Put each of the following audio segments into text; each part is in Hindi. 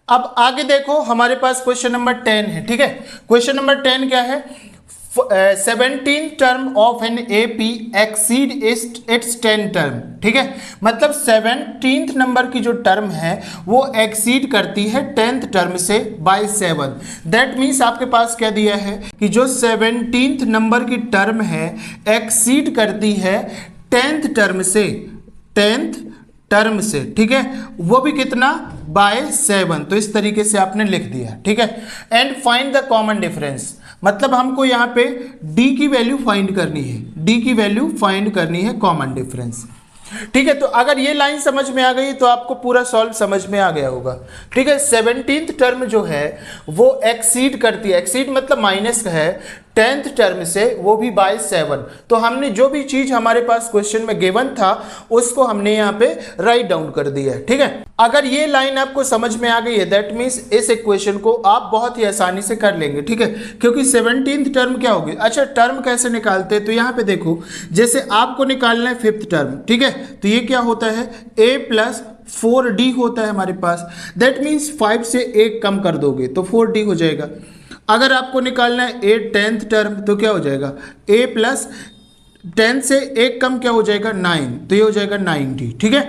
अब आगे देखो, हमारे पास क्वेश्चन नंबर 10 है। ठीक है, क्वेश्चन नंबर 10 क्या है? 17 term of an AP exceed it's 10 term. ठीक है, मतलब 17th नंबर की जो टर्म है वो एक्सीड करती है 10th टर्म से बाय 7। दैट मीन्स आपके पास क्या दिया है कि जो 17th नंबर की टर्म है एक्सीड करती है 10th टर्म से, 10th टर्म से। ठीक है, वो भी कितना? बाय 7। तो इस तरीके से आपने लिख दिया। ठीक है, and find the common difference, मतलब हमको यहाँ पे d की वैल्यू फाइंड करनी है, d की वैल्यू फाइंड करनी है कॉमन डिफरेंस। ठीक है, तो अगर ये लाइन समझ में आ गई तो आपको पूरा सॉल्व समझ में आ गया होगा। ठीक है, 17th टर्म जो है वो एक्सीड करती है, एक्सीड मतलब माइनस है 10th टर्म से, वो भी बाय 7। तो हमने जो भी चीज हमारे पास क्वेश्चन में गिवन था उसको हमने यहाँ पे राइट डाउन कर दिया है। ठीक है, अगर ये लाइन आपको समझ में आ गई है दैट मीन्स इस इक्वेशन को आप बहुत ही आसानी से कर लेंगे। ठीक है, क्योंकि 17th टर्म क्या होगी? अच्छा, टर्म कैसे निकालते हैं? तो यहाँ पे देखो, जैसे आपको निकालना है 5th टर्म। ठीक है, तो ये क्या होता है? a प्लस 4d होता है हमारे पास। दैट मीन्स 5 से 1 कम कर दोगे तो 4d हो जाएगा। अगर आपको निकालना है a 10th टर्म तो क्या हो जाएगा? a प्लस 10 से 1 कम क्या हो जाएगा? 9, तो ये हो जाएगा 9d। ठीक है,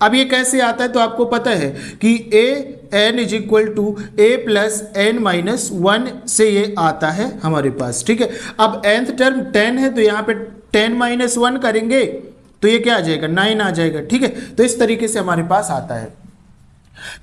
अब ये कैसे आता है? तो आपको पता है कि a n is equal to a plus n minus 1 से ये आता है हमारे पास। ठीक है, अब nth टर्म 10 है तो यहाँ पे 10 माइनस 1 करेंगे तो ये क्या आ जाएगा? 9 आ जाएगा। ठीक है, तो इस तरीके से हमारे पास आता है।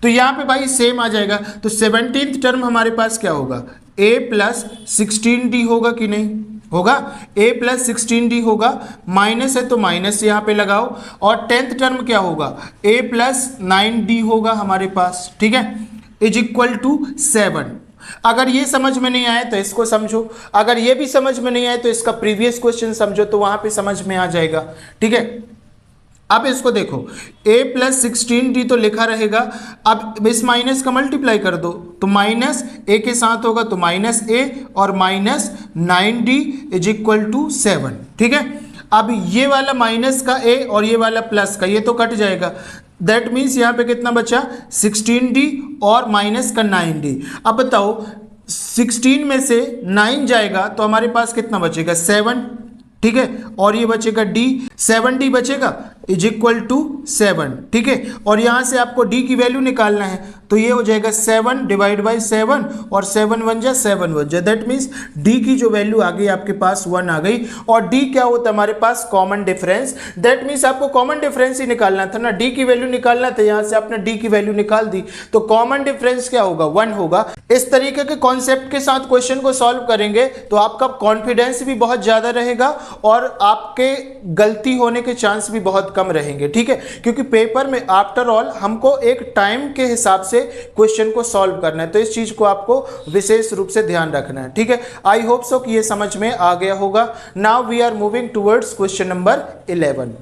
तो यहाँ पे भाई सेम आ जाएगा। तो 17th टर्म हमारे पास क्या होगा? a प्लस 16d होगा कि नहीं होगा? a प्लस 16d होगा, माइनस है तो माइनस यहाँ पे लगाओ। और 10th टर्म क्या होगा? a प्लस 9d होगा हमारे पास। ठीक है, इज इक्वल टू 7। अगर ये समझ में नहीं आए तो इसको समझो, अगर ये भी समझ में नहीं आए तो इसका प्रीवियस क्वेश्चन समझो, तो वहां पे समझ में आ जाएगा। ठीक है, अब इसको देखो, a प्लस 16d तो लिखा रहेगा, अब इस माइनस का मल्टीप्लाई कर दो तो माइनस a के साथ होगा तो माइनस a और minus 9d is equal to 7। ठीक है, अब ये वाला माइनस का a और ये वाला प्लस का ये तो कट जाएगा। दैट मीन्स यहाँ पे कितना बचा? 16d और माइनस का 9d। अब बताओ 16 में से 9 जाएगा तो हमारे पास कितना बचेगा? 7। ठीक है, और ये बचेगा d, 7d बचेगा इज इक्वल टू 7। ठीक है, और यहाँ से आपको d की वैल्यू निकालना है तो ये हो जाएगा 7 डिवाइड बाई 7 और 7 1 जा 7 1 जा। दैट मीन्स d की जो वैल्यू आ गई आपके पास 1 आ गई। और d क्या होता है हमारे पास? Common difference. दैट मीन्स आपको कॉमन डिफरेंस ही निकालना था ना, d की वैल्यू निकालना था, यहाँ से आपने d की वैल्यू निकाल दी तो कॉमन डिफरेंस क्या होगा? 1 होगा। इस तरीके के कॉन्सेप्ट के साथ क्वेश्चन को सॉल्व करेंगे तो आपका कॉन्फिडेंस भी बहुत ज्यादा रहेगा और आपके गलती होने के चांस भी बहुत कम रहेंगे। ठीक है, क्योंकि पेपर में आफ्टर ऑल हमको एक टाइम के हिसाब से क्वेश्चन को सॉल्व करना है, तो इस चीज को आपको विशेष रूप से ध्यान रखना है। ठीक है, आई होप सो कि ये समझ में आ गया होगा। Now we are moving towards question number 11।